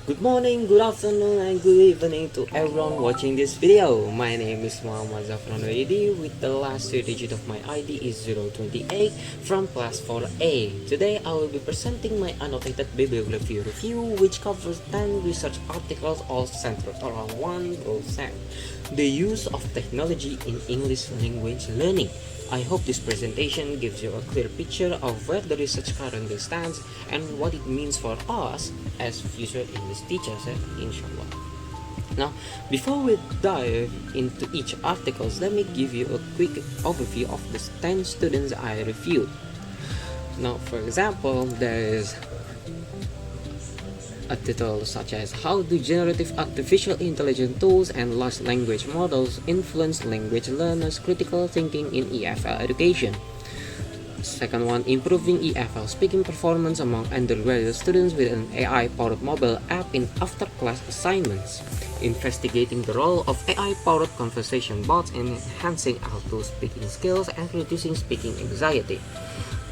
Good morning, good afternoon, and good evening to everyone watching this video. My name is Zhafran Wahyudi with the last three digit of my ID is 028 from class 4A. Today I will be presenting my annotated bibliography review which covers 10 research articles all centered around one concept: the use of technology in English language learning. I hope this presentation gives you a clear picture of where the research currently stands and what it means for us as future English teachers, inshallah. Now, before we dive into each article, let me give you a quick overview of the 10 students I reviewed. Now, for example, there is a title such as How do generative artificial intelligence tools and large language models influence language learners' critical thinking in EFL education? Second one, improving EFL speaking performance among undergraduate students with an AI-powered mobile app in after-class assignments. Investigating the role of AI-powered conversation bots in enhancing auto speaking skills and reducing speaking anxiety.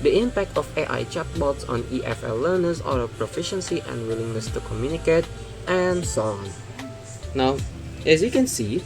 The impact of AI chatbots on EFL learners' oral proficiency and willingness to communicate, and so on. Now, as you can see,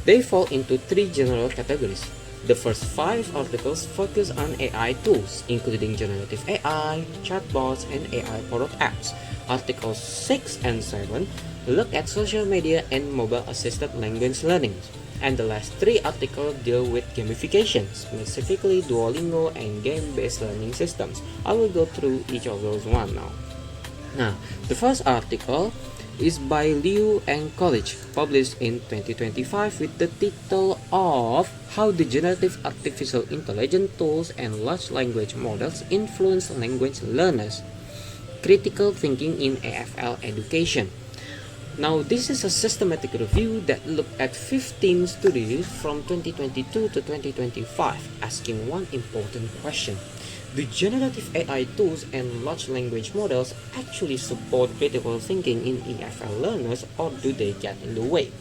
they fall into three general categories. The first 5 articles focus on AI tools, including generative AI, chatbots, and AI-powered apps. Articles 6 and 7 look at social media and mobile-assisted language learning. And the last 3 articles deal with gamification, specifically Duolingo and game-based learning systems. I will go through each of those one now. The first article is by Liu and College, published in 2025 with the title of How the Generative Artificial Intelligence Tools and Large Language Models Influence Language Learners: Critical Thinking in AFL Education. Now, this is a systematic review that looked at 15 studies from 2022 to 2025, asking one important question: do generative AI tools and large language models actually support critical thinking in EFL learners, or do they get in the way?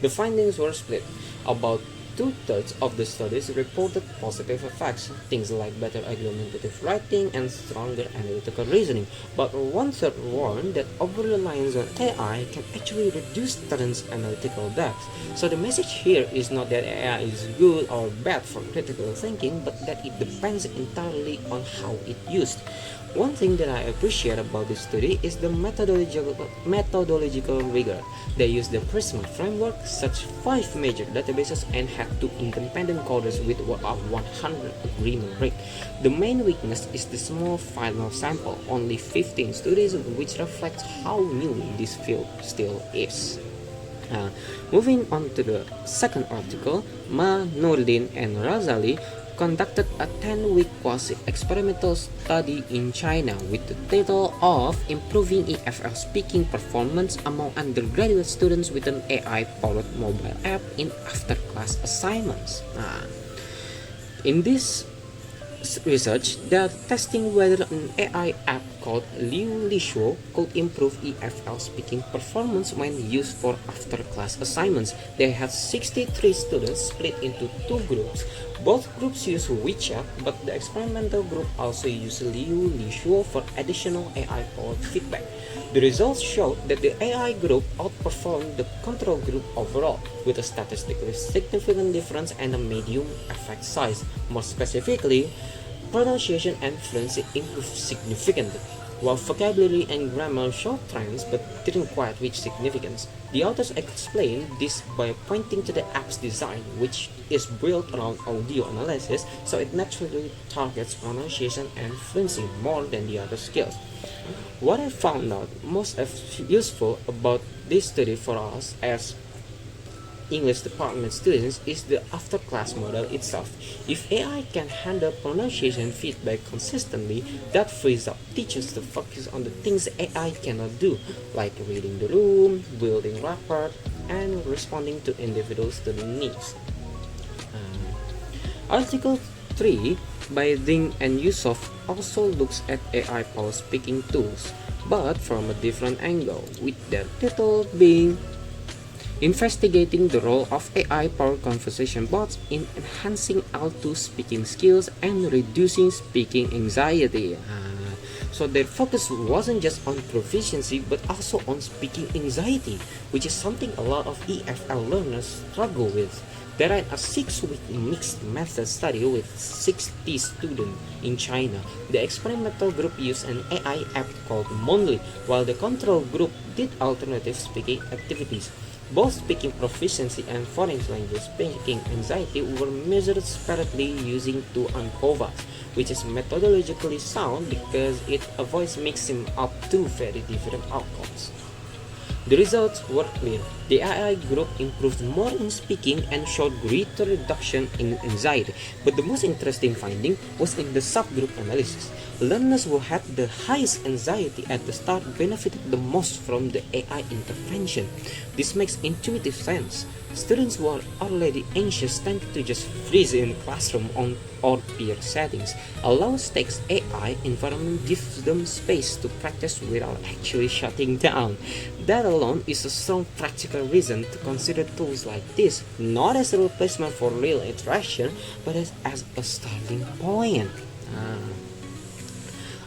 The findings were split. About 2/3 of the studies reported positive effects, things like better argumentative writing and stronger analytical reasoning, but 1/3 warned that over-reliance on AI can actually reduce students' analytical depth. So the message here is not that AI is good or bad for critical thinking, but that it depends entirely on how it's used. One thing that I appreciate about this study is the methodological rigor. They used the Prisma framework, such 5 major databases, and had 2 independent coders with a 100 agreement rate. The main weakness is the small final sample, only 15 studies, which reflects how new this field still is. Moving on to the second article, Ma, Nordin, and Razali conducted a 10-week quasi-experimental study in China with the title of Improving EFL Speaking Performance Among Undergraduate Students with an AI-powered mobile app in After-Class Assignments. In this research, they are testing whether an AI app called Liu Lishuo could improve EFL speaking performance when used for after-class assignments. They had 63 students split into 2 groups. Both groups use WeChat, but the experimental group also used Liu Lishuo for additional AI-powered feedback. The results showed that the AI group outperformed the control group overall, with a statistically significant difference and a medium effect size. More specifically, pronunciation and fluency improved significantly, while vocabulary and grammar showed trends but didn't quite reach significance. The authors explained this by pointing to the app's design, which is built around audio analysis, so it naturally targets pronunciation and fluency more than the other skills. What I found out most useful about this study for us as English department students is the after-class model itself. If AI can handle pronunciation feedback consistently, that frees up teachers to focus on the things AI cannot do, like reading the room, building rapport, and responding to individual student needs. Article 3 by Ding and Yusuf also looks at AI-powered speaking tools, but from a different angle, with their title being Investigating the Role of AI-Powered Conversation Bots in Enhancing auto speaking skills and Reducing Speaking Anxiety. So their focus wasn't just on proficiency but also on speaking anxiety, which is something a lot of EFL learners struggle with. They ran a 6-week mixed method study with 60 students in China. The experimental group used an AI app called Monly, while the control group did alternative speaking activities. Both speaking proficiency and foreign language speaking anxiety were measured separately using two ANCOVAs, which is methodologically sound because it avoids mixing up two very different outcomes. The results were clear. The AI group improved more in speaking and showed greater reduction in anxiety. But the most interesting finding was in the subgroup analysis. Learners who had the highest anxiety at the start benefited the most from the AI intervention. This makes intuitive sense. Students who are already anxious tend to just freeze in classroom or peer settings. A low-stakes AI environment gives them space to practice without actually shutting down. That alone is a strong practical reason to consider tools like this, not as a replacement for real interaction, but as a starting point.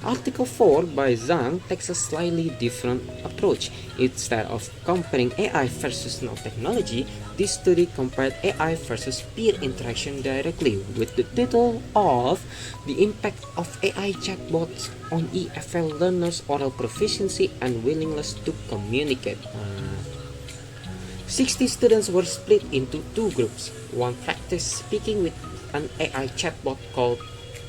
Article 4 by Zhang takes a slightly different approach. Instead of comparing AI versus no technology, this study compared AI versus peer interaction directly with the title of The Impact of AI Chatbots on EFL Learners' Oral Proficiency and Willingness to Communicate. 60 students were split into two groups. One practiced speaking with an AI chatbot called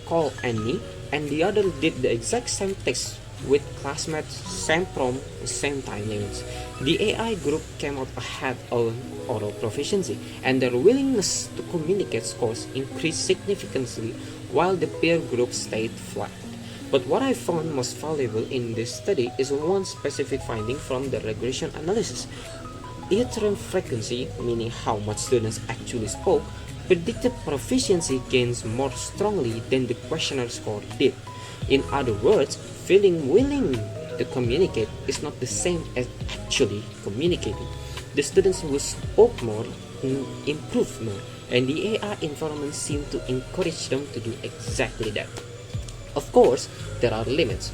Call Annie, and the other did the exact same text with classmates, same prompt, same time limits. The AI group came out ahead on oral proficiency, and their willingness to communicate scores increased significantly while the peer group stayed flat. But what I found most valuable in this study is one specific finding from the regression analysis. Iterant frequency, meaning how much students actually spoke, predicted proficiency gains more strongly than the questionnaire score did. In other words, feeling willing to communicate is not the same as actually communicating. The students who spoke more improved more, and the AI environment seemed to encourage them to do exactly that. Of course, there are limits.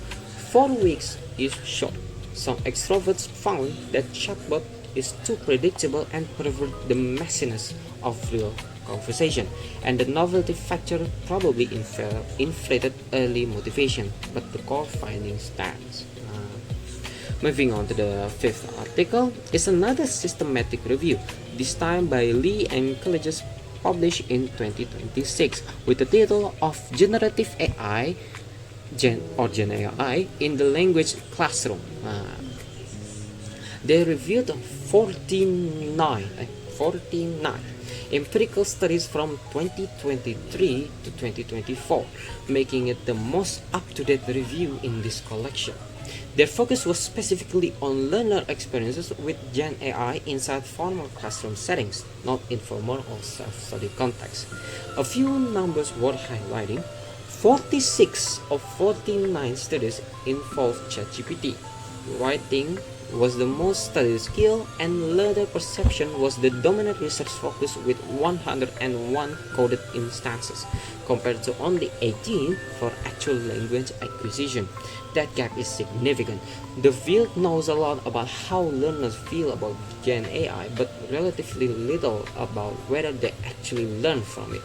4 weeks is short. Some extroverts found that chatbot is too predictable and pervert the messiness of real conversation, and the novelty factor probably inflated early motivation, but the core finding stands. Moving on to the fifth article is another systematic review, this time by Lee and colleagues, published in 2026 with the title of Generative AI Gen AI in the Language Classroom. They reviewed 49 empirical studies from 2023 to 2024, making it the most up-to-date review in this collection. Their focus was specifically on learner experiences with Gen AI inside formal classroom settings, not informal or self-study contexts. A few numbers worth highlighting: 46 of 49 studies involved ChatGPT. Writing was the most studied skill, and learner perception was the dominant research focus with 101 coded instances, compared to only 18 for actual language acquisition. That gap is significant. The field knows a lot about how learners feel about Gen AI, but relatively little about whether they actually learn from it.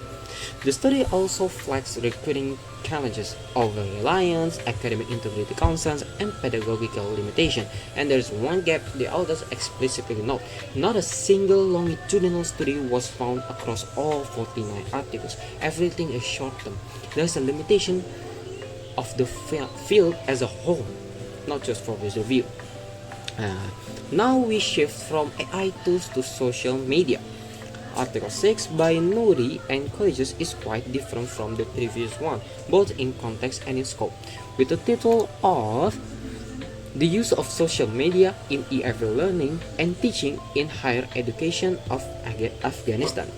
The study also flags recruiting challenges, over-reliance, academic integrity concerns, and pedagogical limitation. And there's one gap the authors explicitly note: not a single longitudinal study was found across all 49 articles. Everything is short-term. There's a limitation of the field as a whole, not just for this review. Now we shift from AI tools to social media. Article 6 by Nouri and colleagues is quite different from the previous one, both in context and in scope, with the title of The Use of Social Media in EFL Learning and Teaching in Higher Education of Afghanistan.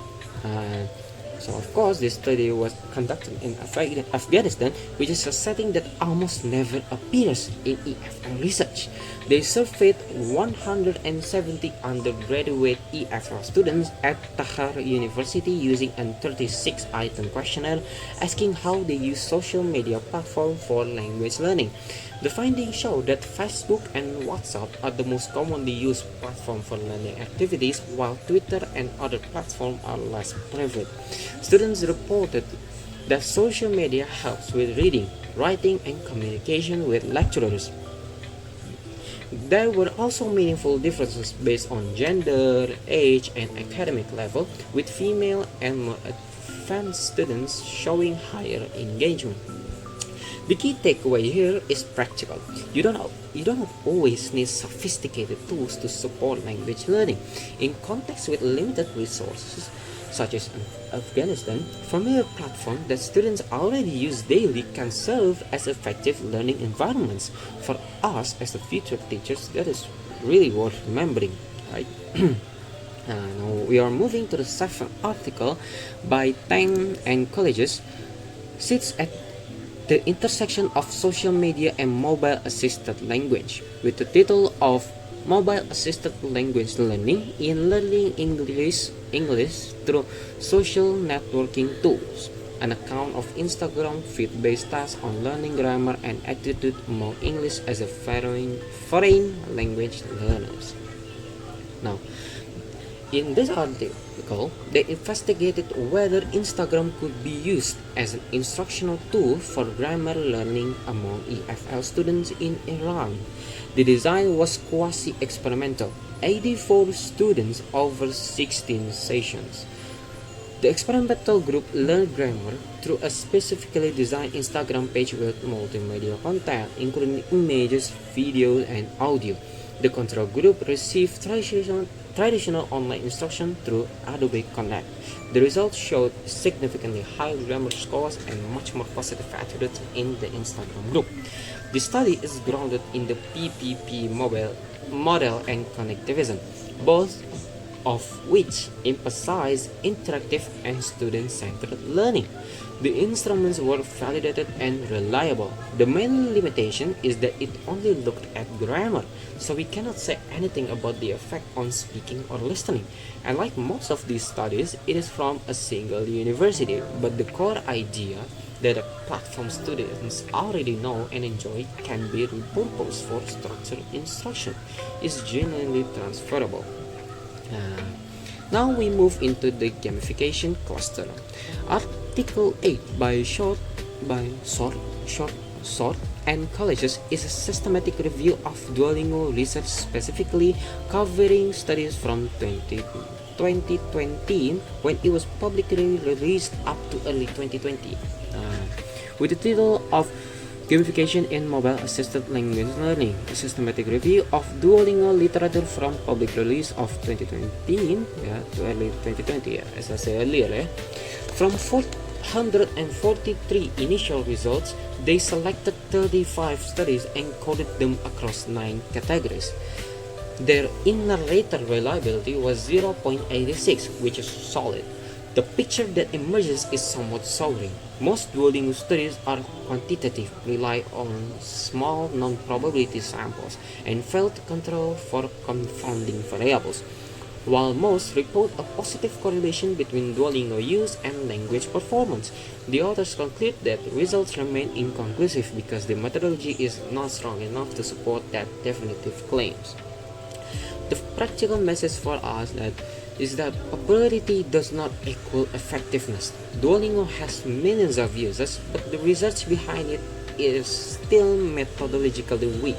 So of course, this study was conducted in Afghanistan, which is a setting that almost never appears in EFL research. They surveyed 170 undergraduate EFL students at Tahar University using a 36-item questionnaire asking how they use social media platform for language learning. The findings show that Facebook and WhatsApp are the most commonly used platform for learning activities, while Twitter and other platforms are less prevalent. Students reported that social media helps with reading, writing, and communication with lecturers. There were also meaningful differences based on gender, age, and academic level, with female and more advanced students showing higher engagement. The key takeaway here is practical. You don't always need sophisticated tools to support language learning. In contexts with limited resources, such as Afghanistan, familiar platforms that students already use daily can serve as effective learning environments. For us as the future teachers, that is really worth remembering, right? Now we are moving to the second article by Tang and colleges. Sits at the intersection of social media and mobile assisted language, with the title of Mobile Assisted Language Learning in Learning English through Social Networking Tools, an account of Instagram feed-based tasks on learning grammar and attitude among English as a foreign language learners. Now, in this article, they investigated whether Instagram could be used as an instructional tool for grammar learning among EFL students in Iran. The design was quasi-experimental, 84 students over 16 sessions. The experimental group learned grammar through a specifically designed Instagram page with multimedia content, including images, video, and audio. The control group received traditional online instruction through Adobe Connect. The results showed significantly higher grammar scores and much more positive attitudes in the Instagram group. The study is grounded in the PPP model and connectivism, both of which emphasize interactive and student-centered learning. The instruments were validated and reliable. The main limitation is that it only looked at grammar, so we cannot say anything about the effect on speaking or listening. And like most of these studies, it is from a single university, but the core idea that a platform students already know and enjoy can be repurposed for structured instruction is genuinely transferable. Now we move into the gamification cluster. Article 8 by Short and colleges is a systematic review of Duolingo research, specifically covering studies from 2020 when it was publicly released up to early 2020, with the title of Gamification in Mobile Assisted Language Learning, a systematic review of Duolingo literature from public release of 2019 to early 2020, as I said earlier. From 443 initial results, they selected 35 studies and coded them across 9 categories. Their in-narrator reliability was 0.86, which is solid. The picture that emerges is somewhat sobering. Most Duolingo studies are quantitative, rely on small non-probability samples, and fail to control for confounding variables. While most report a positive correlation between Duolingo use and language performance, the authors conclude that results remain inconclusive because the methodology is not strong enough to support that definitive claims. The practical message for us is that popularity does not equal effectiveness. Duolingo has millions of users, but the research behind it is still methodologically weak.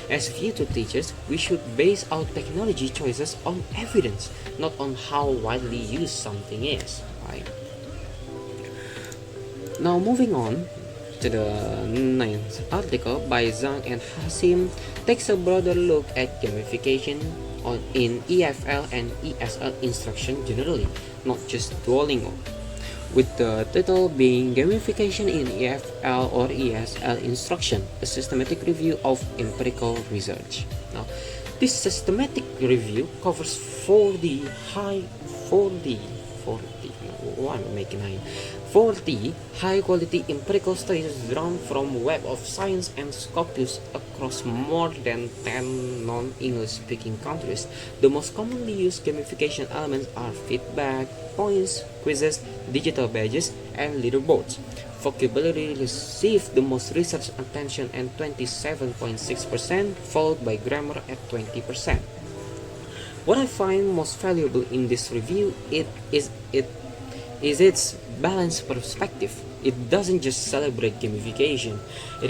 As future teachers, we should base our technology choices on evidence, not on how widely used something is. Right? Now moving on to the 9th article by Zhang and Hasim takes a broader look at gamification in EFL and ESL instruction generally, not just Duolingo, with the title being Gamification in EFL or ESL Instruction, a systematic review of empirical research. Now, this systematic review covers 4D 40. No, why am I making 9? 40 high-quality empirical studies drawn from Web of Science and Scopus across more than 10 non-English speaking countries. The most commonly used gamification elements are feedback, points, quizzes, digital badges, and leaderboards. Vocabulary received the most research attention at 27.6%, followed by grammar at 20%. What I find most valuable in this review is its balanced perspective. It doesn't just celebrate gamification, it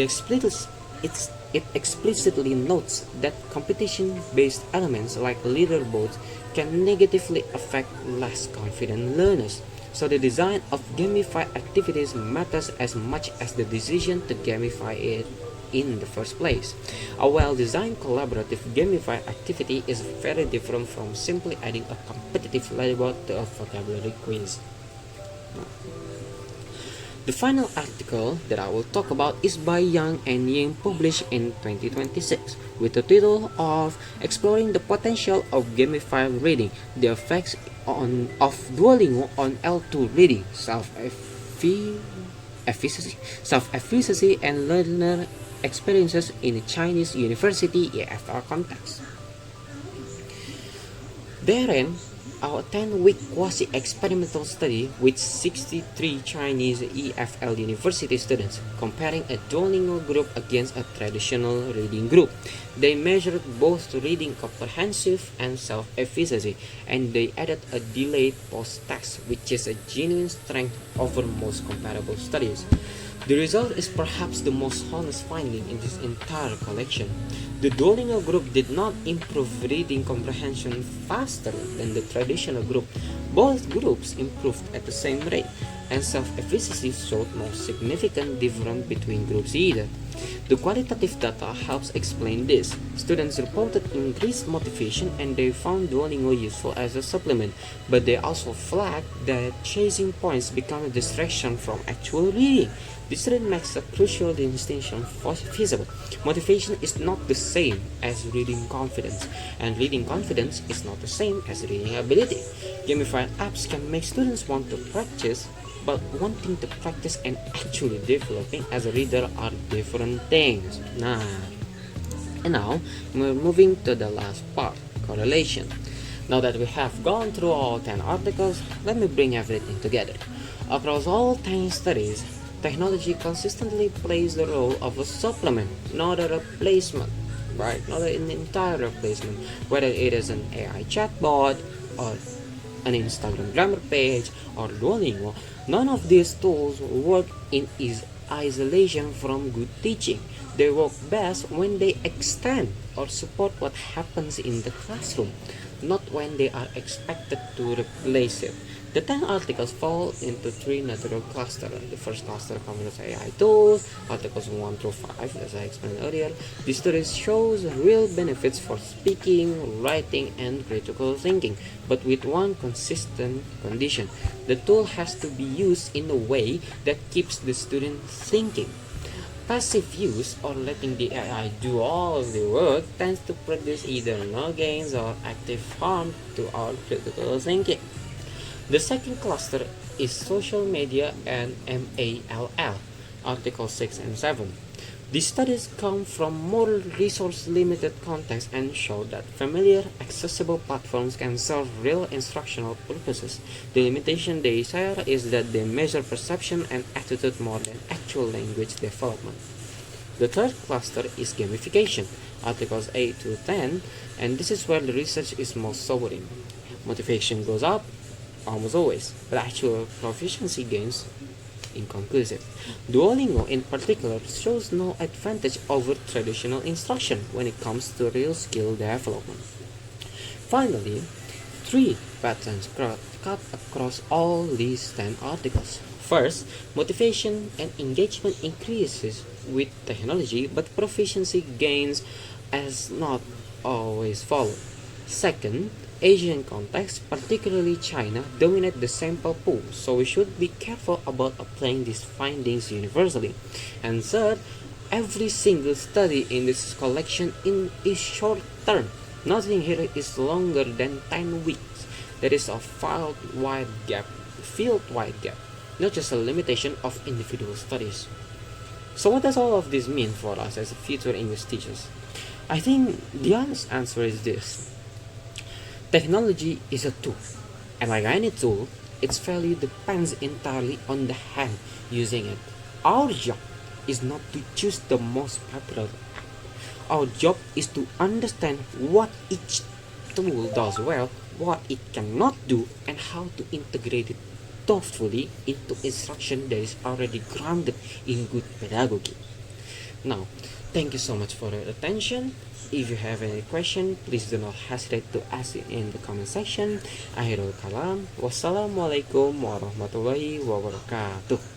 explicitly notes that competition-based elements like leaderboards can negatively affect less confident learners. So the design of gamified activities matters as much as the decision to gamify it in the first place. A well-designed collaborative gamified activity is very different from simply adding a competitive leaderboard to a vocabulary quiz. The final article that I will talk about is by Yang and Ying, published in 2026, with the title of Exploring the Potential of Gamified Reading, the Effects of Duolingo on L2 Reading, Self-Efficacy and Learner Experiences in a Chinese University EFL Context. Therein, our 10-week quasi-experimental study with 63 Chinese EFL university students comparing a Duolingo group against a traditional reading group. They measured both reading comprehensive and self-efficacy, and they added a delayed post-test, which is a genuine strength over most comparable studies. The result is perhaps the most honest finding in this entire collection. The Duolingo group did not improve reading comprehension faster than the traditional group. Both groups improved at the same rate, and self-efficacy showed no significant difference between groups either. The qualitative data helps explain this. Students reported increased motivation and they found Duolingo useful as a supplement, but they also flagged that chasing points become a distraction from actual reading. This trend makes a crucial distinction feasible. Motivation is not the same as reading confidence, and reading confidence is not the same as reading ability. Gamified apps can make students want to practice, but wanting to practice and actually developing as a reader are different things. And now we're moving to the last part, correlation. Now that we have gone through all 10 articles, let me bring everything together. Across all 10 studies, technology consistently plays the role of a supplement, not a replacement, right? Not an entire replacement, whether it is an AI chatbot or an Instagram grammar page or Duolingo. None of these tools work in isolation from good teaching. They work best when they extend or support what happens in the classroom, not when they are expected to replace it. The 10 articles fall into 3 natural clusters. The first cluster covers AI tools, articles 1 through 5, as I explained earlier. This study shows real benefits for speaking, writing, and critical thinking, but with one consistent condition. The tool has to be used in a way that keeps the student thinking. Passive use, or letting the AI do all of the work, tends to produce either no gains or active harm to our critical thinking. The second cluster is social media and MALL, Articles 6 and 7. These studies come from more resource-limited contexts and show that familiar, accessible platforms can serve real instructional purposes. The limitation they share is that they measure perception and attitude more than actual language development. The third cluster is gamification, Articles 8 to 10, and this is where the research is most sobering. Motivation goes up almost always, but actual proficiency gains inconclusive. Duolingo in particular shows no advantage over traditional instruction when it comes to real skill development. Finally, 3 patterns cut across all these 10 articles. First, motivation and engagement increases with technology, but proficiency gains as not always followed. Second, Asian contexts, particularly China, dominate the sample pool, so we should be careful about applying these findings universally. And third, every single study in this collection is short term. Nothing here is longer than 10 weeks. There is a field-wide gap, not just a limitation of individual studies. So what does all of this mean for us as future English teachers? I think the honest answer is this. Technology is a tool, and like any tool, its value depends entirely on the hand using it. Our job is not to choose the most popular app. Our job is to understand what each tool does well, what it cannot do, and how to integrate it thoughtfully into instruction that is already grounded in good pedagogy. Now, thank you so much for your attention. If you have any question, please do not hesitate to ask it in the comment section. Akhirul kalam. Wassalamualaikum warahmatullahi wabarakatuh.